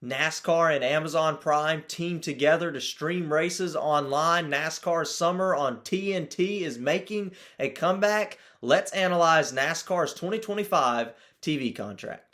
NASCAR and Amazon Prime team together to stream races online. NASCAR Summer on TNT is making a comeback. Let's analyze NASCAR's 2025 TV contract.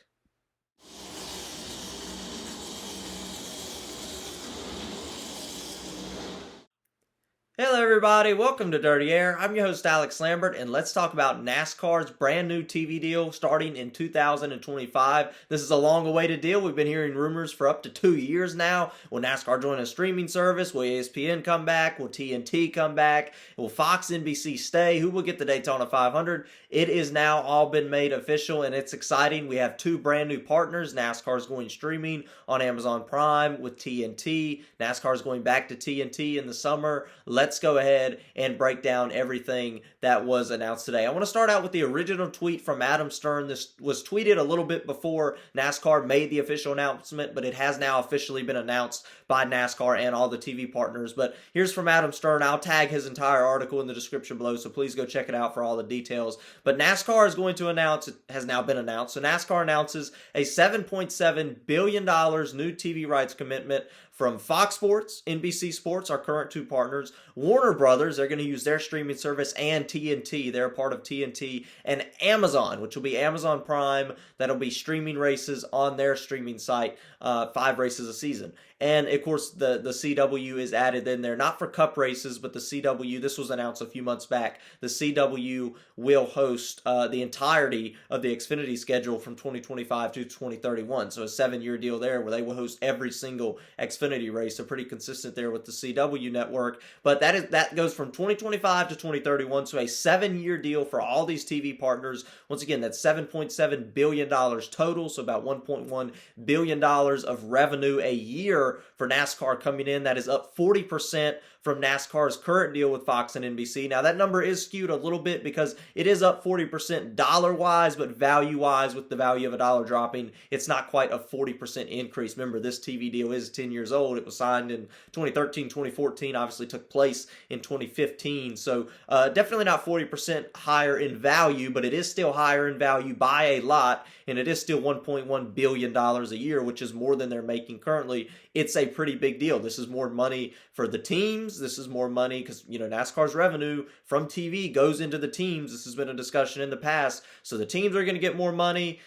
Hello everybody, welcome to Dirty Air. I'm your host Alex Lambert, and let's talk about NASCAR's brand new TV deal starting in 2025. This is a long-awaited deal. We've been hearing rumors for up to 2 years now. Will NASCAR join a streaming service? Will ESPN come back? Will TNT come back? Will Fox NBC stay? Who will get the Daytona 500? It is now all been made official, and it's exciting. We have two brand new partners. NASCAR is going streaming on Amazon Prime with TNT. NASCAR is going back to TNT in the summer. Let's go ahead and break down everything that was announced today. I want to start out with the original tweet from Adam Stern. This was tweeted a little bit before NASCAR made the official announcement, but it has now officially been announced by NASCAR and all the TV partners. But here's from Adam Stern. I'll tag his entire article in the description below, so please go check it out for all the details. But NASCAR is going to announce, it has now been announced, so NASCAR announces a $7.7 billion new TV rights commitment from Fox Sports, NBC Sports, our current two partners, Warner Brothers, they're going to use their streaming service, and TNT, they're part of TNT, and Amazon, which will be Amazon Prime, that'll be streaming races on their streaming site, 5 races a season. And of course, the CW is added in there, not for cup races, but the CW, this was announced a few months back, the CW will host the entirety of the Xfinity schedule from 2025 to 2031. So a 7-year deal there where they will host every single Xfinity race. So pretty consistent there with the CW network. But that goes from 2025 to 2031. So a 7-year deal for all these TV partners. Once again, that's $7.7 billion total. So about $1.1 billion of revenue a year for NASCAR coming in. That is up 40% from NASCAR's current deal with Fox and NBC. Now, that number is skewed a little bit because it is up 40% dollar-wise, but value-wise, with the value of a dollar dropping, it's not quite a 40% increase. Remember, this TV deal is 10 years old. It was signed in 2013, 2014, obviously took place in 2015. So definitely not 40% higher in value, but it is still higher in value by a lot, and it is still $1.1 billion a year, which is more than they're making currently. It's a pretty big deal. This is more money for the teams. This is more money because, NASCAR's revenue from TV goes into the teams. This has been a discussion in the past. So the teams are going to get more money,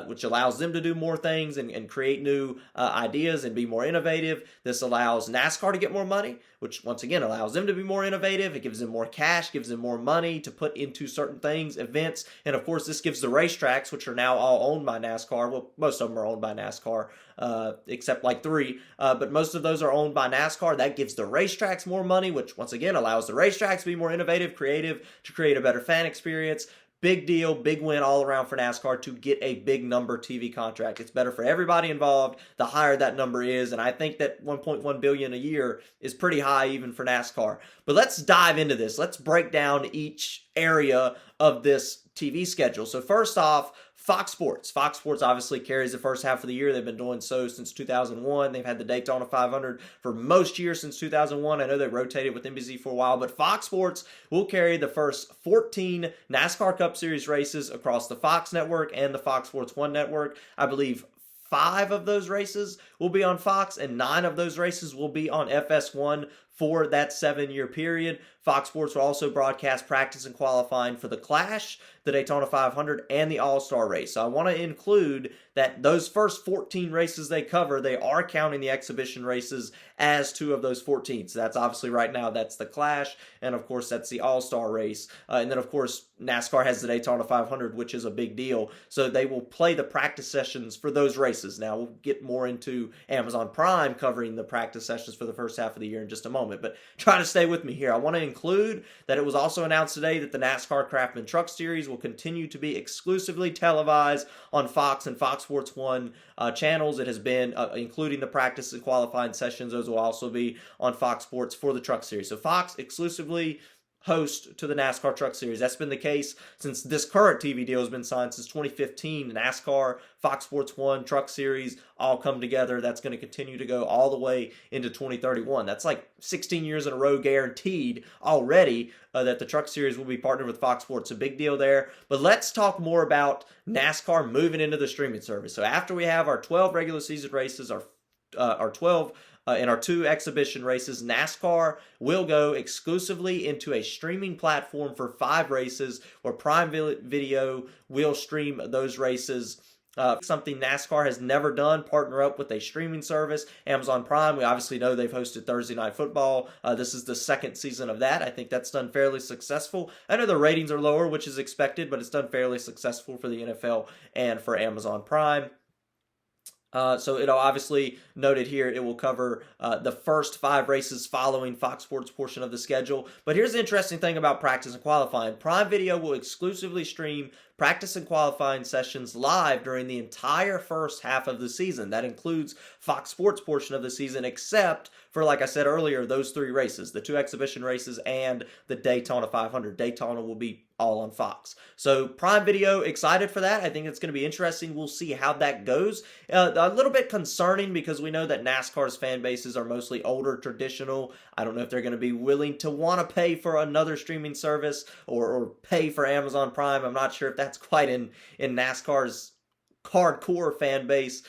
which allows them to do more things and create new ideas and be more innovative. This allows NASCAR to get more money, which once again allows them to be more innovative. It gives them more cash, gives them more money to put into certain things, events. And of course, this gives the racetracks, which are now all owned by NASCAR. Well, most of them are owned by NASCAR, except like 3. But most of those are owned by NASCAR. That gives the racetracks more money, which once again allows the racetracks to be more innovative, creative, to create a better fan experience. Big deal, big win all around for NASCAR to get a big number TV contract. It's better for everybody involved the higher that number is, and I think that $1.1 billion a year is pretty high even for NASCAR. But let's dive into this. Let's break down each area of this TV schedule. So first off, Fox Sports. Fox Sports obviously carries the first half of the year. They've been doing so since 2001. They've had the Daytona 500 for most years since 2001. I know they rotated with NBC for a while, but Fox Sports will carry the first 14 NASCAR Cup Series races across the Fox network and the Fox Sports 1 network. I believe 5 of those races will be on Fox, and 9 of those races will be on FS1 for that 7-year period. Fox Sports will also broadcast practice and qualifying for the Clash, the Daytona 500, and the All-Star race. So I want to include that those first 14 races they cover, they are counting the exhibition races as 2 of those 14. So that's obviously right now, that's the Clash, and of course that's the All-Star race. And then of course NASCAR has the Daytona 500, which is a big deal. So they will play the practice sessions for those races. Now we'll get more into Amazon Prime covering the practice sessions for the first half of the year in just a moment. But try to stay with me here. I want to include that it was also announced today that the NASCAR Craftsman Truck Series will continue to be exclusively televised on Fox and Fox Sports 1 channels. It has been, including the practice and qualifying sessions, those will also be on Fox Sports for the Truck Series. So Fox exclusively host to the NASCAR Truck Series. That's been the case since this current TV deal has been signed since 2015. NASCAR, Fox Sports 1, Truck Series all come together. That's going to continue to go all the way into 2031. That's like 16 years in a row guaranteed already that the Truck Series will be partnered with Fox Sports. A big deal there. But let's talk more about NASCAR moving into the streaming service. So after we have our 12 regular season races, our 12. In our 2 exhibition races, NASCAR will go exclusively into a streaming platform for 5 races, where Prime Video will stream those races. Something NASCAR has never done, partner up with a streaming service. Amazon Prime, we obviously know they've hosted Thursday Night Football. This is the 2nd season of that. I think that's done fairly successful. I know the ratings are lower, which is expected, but it's done fairly successful for the NFL and for Amazon Prime. So it'll obviously noted here, it will cover the first 5 races following Fox Sports portion of the schedule. But here's the interesting thing about practice and qualifying. Prime Video will exclusively stream practice and qualifying sessions live during the entire first half of the season. That includes Fox Sports portion of the season, except for, like I said earlier, those 3 races, the 2 exhibition races and the Daytona 500. Daytona will be all on Fox. So Prime Video, excited for that. I think it's going to be interesting. We'll see how that goes. A little bit concerning because we know that NASCAR's fan bases are mostly older, traditional. I don't know if they're going to be willing to want to pay for another streaming service or pay for Amazon Prime. I'm not sure if that's quite in NASCAR's hardcore fan base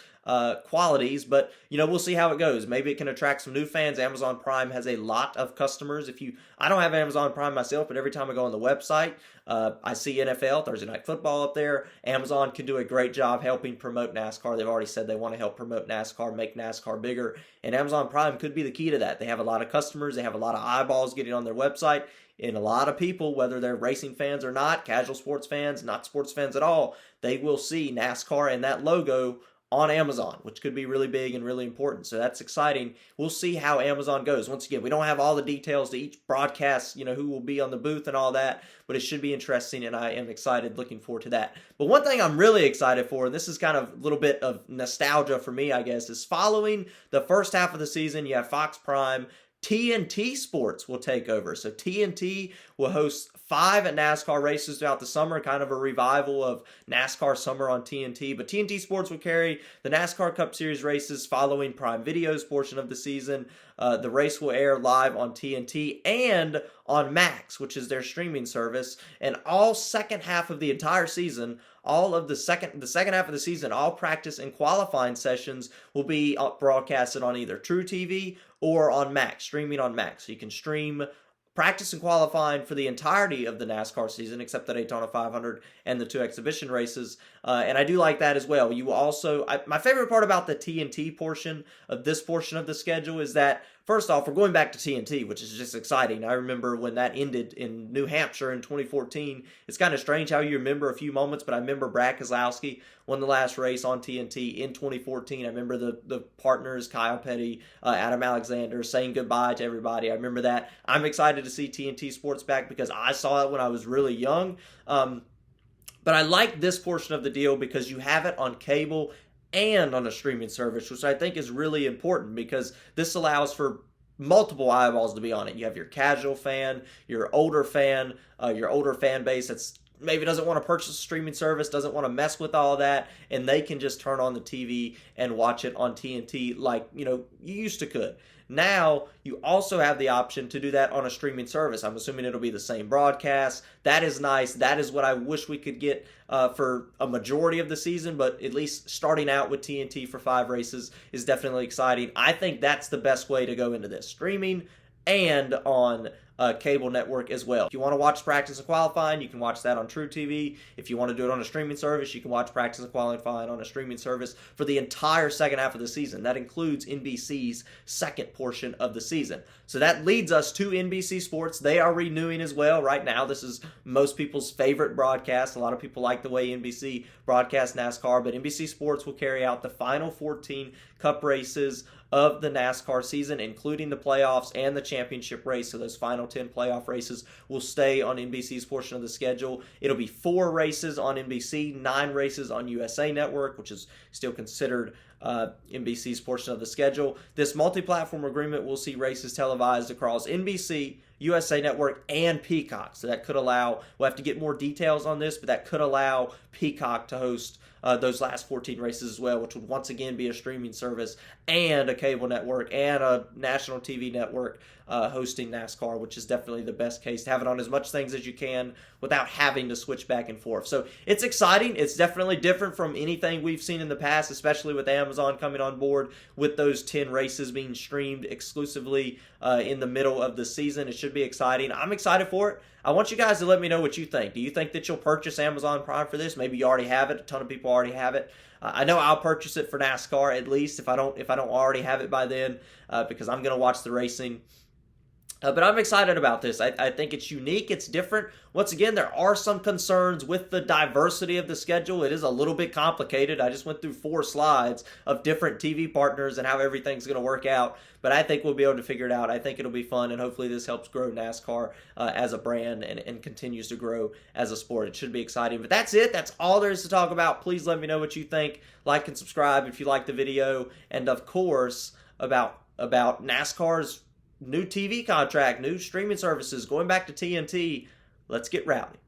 qualities, but we'll see how it goes. Maybe it can attract some new fans. Amazon Prime has a lot of customers. I don't have Amazon Prime myself, but every time I go on the website, I see NFL, Thursday Night Football up there. Amazon can do a great job helping promote NASCAR. They've already said they want to help promote NASCAR, make NASCAR bigger, and Amazon Prime could be the key to that. They have a lot of customers. They have a lot of eyeballs getting on their website, and a lot of people, whether they're racing fans or not, casual sports fans, not sports fans at all, they will see NASCAR and that logo on Amazon, which could be really big and really important. So that's exciting. We'll see how Amazon goes. Once again, we don't have all the details to each broadcast, who will be on the booth and all that, but it should be interesting, and I am excited, looking forward to that. But one thing I'm really excited for, and this is kind of a little bit of nostalgia for me, I guess, is following the first half of the season, you have Fox Prime, TNT Sports will take over. So TNT will host 5 NASCAR races throughout the summer, kind of a revival of NASCAR Summer on TNT. But TNT Sports will carry the NASCAR Cup Series races following Prime Video's portion of the season. The race will air live on TNT and on Max, which is their streaming service. And all second half of the entire season, all of the second half of the season, all practice and qualifying sessions will be broadcasted on either True TV or on Max, streaming on Max. So you can stream practice and qualifying for the entirety of the NASCAR season, except the Daytona 500 and the 2 exhibition races. And I do like that as well. You also, my favorite part about the TNT portion of this portion of the schedule is that, first off, we're going back to TNT, which is just exciting. I remember when that ended in New Hampshire in 2014. It's kind of strange how you remember a few moments, but I remember Brad Keselowski won the last race on TNT in 2014. I remember the partners, Kyle Petty, Adam Alexander, saying goodbye to everybody. I remember that. I'm excited to see TNT Sports back because I saw it when I was really young. But I like this portion of the deal because you have it on cable and on a streaming service, which I think is really important because this allows for multiple eyeballs to be on it. You have your casual fan, your older fan base that's maybe doesn't want to purchase a streaming service, doesn't want to mess with all that, and they can just turn on the TV and watch it on TNT like, you used to could. Now, you also have the option to do that on a streaming service. I'm assuming it'll be the same broadcast. That is nice. That is what I wish we could get for a majority of the season, but at least starting out with TNT for 5 races is definitely exciting. I think that's the best way to go into this, streaming and on cable network as well. If you want to watch practice and qualifying, you can watch that on True TV. If you want to do it on a streaming service, you can watch practice and qualifying on a streaming service for the entire second half of the season. That includes NBC's second portion of the season. So that leads us to NBC Sports. They are renewing as well. Right now, this is most people's favorite broadcast. A lot of people like the way NBC broadcasts NASCAR, but NBC Sports will carry out the final 14 Cup races of the NASCAR season, including the playoffs and the championship race. So those final 10 playoff races will stay on NBC's portion of the schedule. It'll be 4 races on NBC, 9 races on USA Network, which is still considered NBC's portion of the schedule. This multi-platform agreement will see races televised across NBC, USA Network, and Peacock. So that could allow, we'll have to get more details on this, but that could allow Peacock to host those last 14 races as well, which would once again be a streaming service and a cable network and a national TV network hosting NASCAR, which is definitely the best case to have it on as much things as you can without having to switch back and forth. So it's exciting. It's definitely different from anything we've seen in the past, especially with Amazon coming on board with those 10 races being streamed exclusively in the middle of the season. It should be exciting. I'm excited for it. I want you guys to let me know what you think. Do you think that you'll purchase Amazon Prime for this? Maybe you already have it. A ton of people already have it. I know I'll purchase it for NASCAR at least if I don't already have it by then, because I'm going to watch the racing. But I'm excited about this. I think it's unique. It's different. Once again, there are some concerns with the diversity of the schedule. It is a little bit complicated. I just went through 4 slides of different TV partners and how everything's going to work out. But I think we'll be able to figure it out. I think it'll be fun, and hopefully this helps grow NASCAR as a brand and continues to grow as a sport. It should be exciting. But that's it. That's all there is to talk about. Please let me know what you think. Like and subscribe if you like the video. And, of course, about NASCAR's new TV contract, new streaming services, going back to TNT. Let's get rowdy.